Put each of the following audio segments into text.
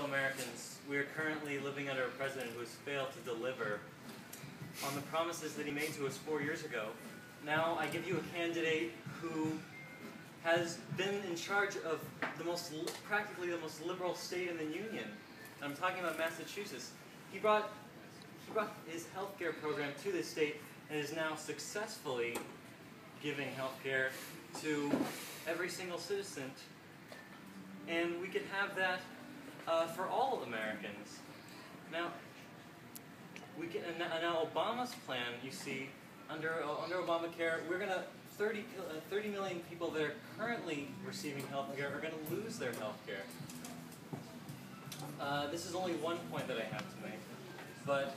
Americans, we are currently living under a president who has failed to deliver on the promises that he made to us 4 years ago. Now I give you a candidate who has been in charge of practically the most liberal state in the Union. I'm talking about Massachusetts. He brought his healthcare program to this state and is now successfully giving healthcare to every single citizen. And we can have that for all Americans. Now, now Obama's plan, you see, under Obamacare, we're going to 30 million people that are currently receiving health care are going to lose their health care. This is only one point that I have to make, but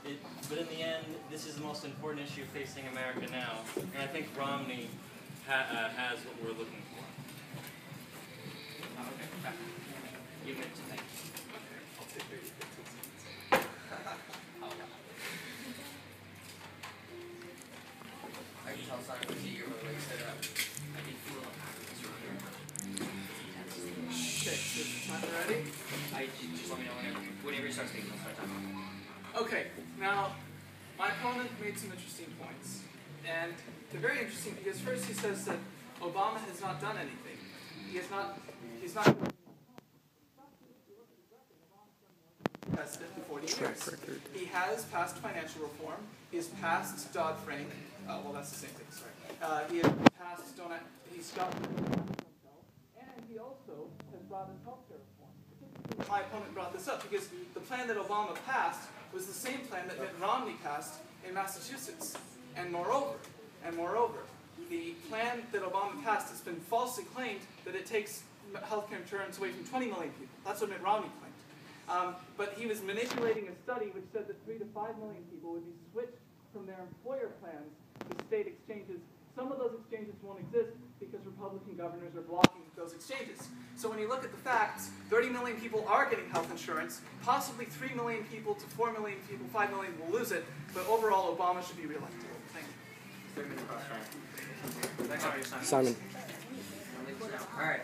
in the end, this is the most important issue facing America now, and I think Romney has what we're looking for. Okay, you meant to make. I'll take 30 seconds. I can tell Simon was eager by the way he said I can feel the happiness around here. Okay, so is the timer ready? Just let me know whenever you start speaking, I'll start talking. Okay, now, my opponent made some interesting points. And they're very interesting because first he says that Obama has not done anything. He's not president in 40 years. He has passed financial reform. He has passed Dodd-Frank. Well, that's the same thing, sorry. He has passed he's got and he also has brought in healthcare reform. My opponent brought this up because the plan that Obama passed was the same plan that Mitt Romney passed in Massachusetts. And moreover, the plan that Obama passed has been falsely claimed that it takes healthcare insurance away from 20 million people. That's what Mitt Romney claimed. But he was manipulating a study which said that 3 to 5 million people would be switched from their employer plans to state exchanges. Some of those exchanges won't exist because Republican governors are blocking those exchanges. So when you look at the facts, 30 million people are getting health insurance, possibly 3 million people to 4 million people, 5 million will lose it, but overall Obama should be reelected. Thank you. 3 minute cross. Simon. All right.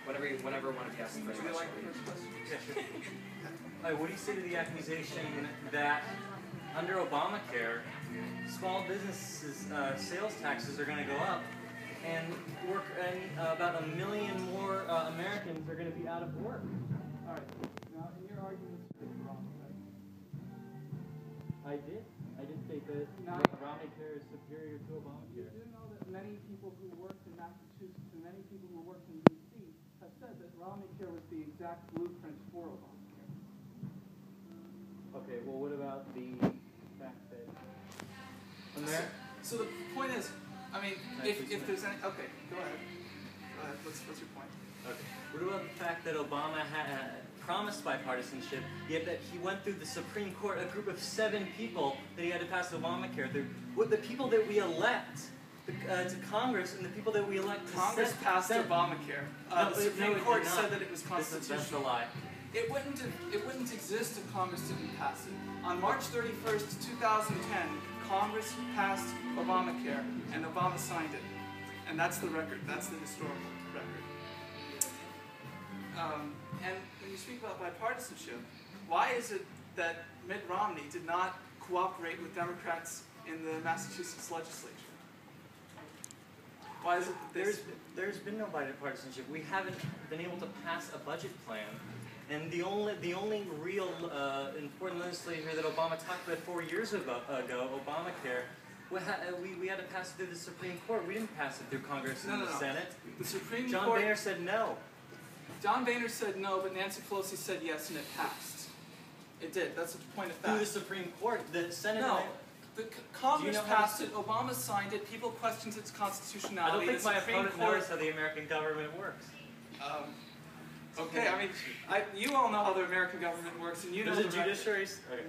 Whenever one of you asks the first Would you question. like the first question? What do you say to the accusation that under Obamacare, small businesses' sales taxes are going to go up, and about 1 million more Americans are going to be out of work? All right. Now, in your argument, it's wrong, right? I did state that Obamacare is superior to You Obamacare. do know that many people who worked in Massachusetts and many people who worked in D.C. have said that Romneycare was the exact blueprint for Obamacare. Okay, well, what about the fact that So the point is, I mean, if there's any, okay, go ahead. What's your point? Okay. What about the fact that Obama had promised bipartisanship, yet that he went through the Supreme Court, a group of 7 people that he had to pass Obamacare through? With the people that we elect to Congress and the people that we elect to Congress passed Obamacare. The Supreme Court said that it was constitutional. That's a lie. It wouldn't exist if Congress didn't pass it. On March 31st, 2010, Congress passed Obamacare, and Obama signed it. And that's the record. That's the historical record. And when you speak about bipartisanship, why is it that Mitt Romney did not cooperate with Democrats in the Massachusetts legislature? Why is it that There's been no bipartisanship. We haven't been able to pass a budget plan. And the only real important legislature that Obama talked about 4 years ago, Obamacare, we had to pass it through the Supreme Court. We didn't pass it through Congress and the Senate. The Supreme John Court. Boehner said no. John Boehner said no, but Nancy Pelosi said yes, and it passed. It did. That's the point of fact. Through the Supreme Court, the Senate. No. The Congress Do you know passed it. Obama signed it. People questioned its I constitutionality. don't think my the Supreme opponent Court. knows how the American government works. Okay, I mean, you all know how the American government works, and you know There's the a judiciary. Okay.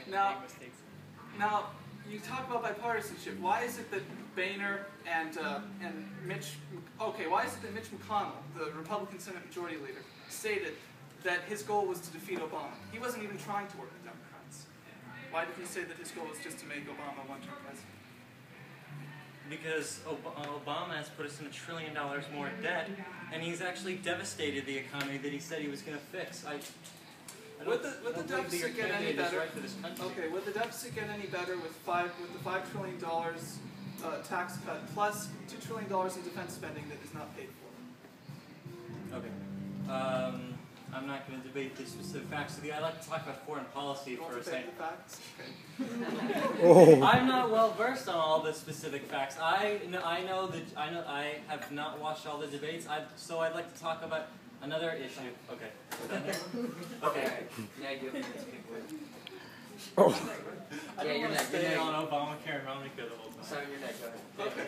Now, you talk about bipartisanship. Why is it that Boehner and Mitch? Okay, why is it that Mitch McConnell, the Republican Senate Majority Leader, stated that his goal was to defeat Obama? He wasn't even trying to work with Democrats. Why did he say that his goal was just to make Obama one-term president? because Obama has put us in $1 trillion more debt, and he's actually devastated the economy that he said he was going to fix. Would the deficit get any better? Right for this country. Okay, would the deficit get any better with the $5 trillion tax cut plus $2 trillion in defense spending that is not paid for? Okay. I'm not going to debate the specific facts. I'd like to talk about foreign policy for a second. The facts? Oh. I'm not well versed on all the specific facts. I have not watched all the debates. So I'd like to talk about another issue. Okay. Okay. Yeah, you have Oh. I don't want to stay on Obamacare and Romney the whole time. Simon, your neck, go ahead. Okay.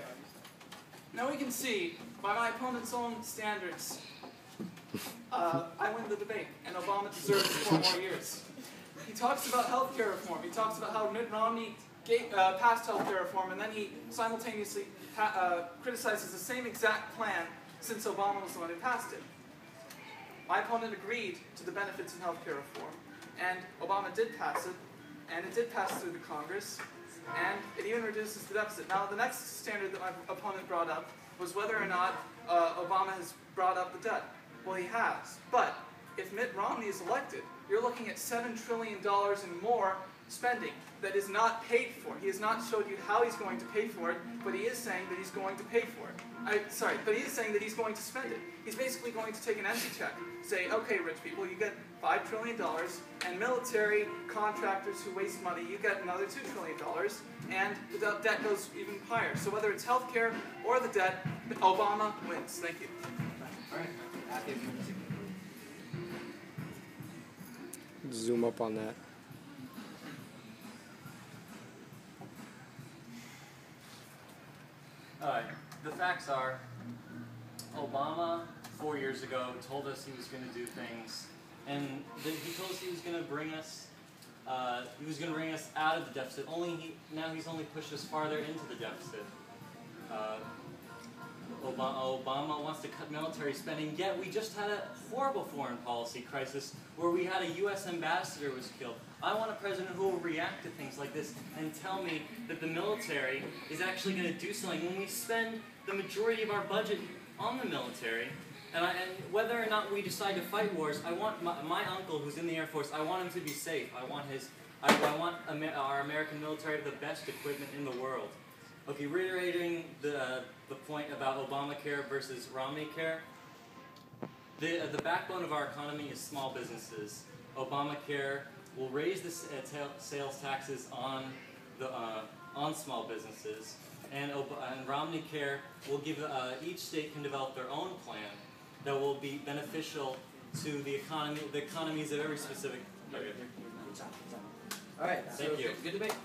Now we can see, by my opponent's own standards, I win the debate, and Obama deserves 4 more years. He talks about health care reform. He talks about how Mitt Romney passed health care reform, and then he simultaneously criticizes the same exact plan since Obama was the one who passed it. My opponent agreed to the benefits in health care reform, and Obama did pass it, and it did pass through the Congress, and it even reduces the deficit. Now, the next standard that my opponent brought up was whether or not Obama has brought up the debt. Well, he has. But if Mitt Romney is elected, you're looking at $7 trillion and more spending that is not paid for. He has not showed you how he's going to pay for it, but he is saying that he's going to pay for it. But he is saying that he's going to spend it. He's basically going to take an empty check, say, okay, rich people, you get $5 trillion, and military contractors who waste money, you get another $2 trillion, and the debt goes even higher. So whether it's healthcare or the debt, Obama wins. Thank you. All right. Zoom up on that. Alright, the facts are, Obama 4 years ago told us he was going to do things, and he told us he was going to bring us out of the deficit. Now he's only pushed us farther into the deficit. Obama wants to cut military spending, yet we just had a horrible foreign policy crisis where we had a U.S. ambassador who was killed. I want a president who will react to things like this and tell me that the military is actually going to do something when we spend the majority of our budget on the military. And whether or not we decide to fight wars, I want my uncle who's in the Air Force, I want him to be safe. I want our American military to have the best equipment in the world. Okay, reiterating the point about Obamacare versus Romney care, the backbone of our economy is small businesses. Obamacare will raise the sales taxes on small businesses, and Romney care will give each state can develop their own plan that will be beneficial to the economies of every specific. All right. Thank you. Good debate.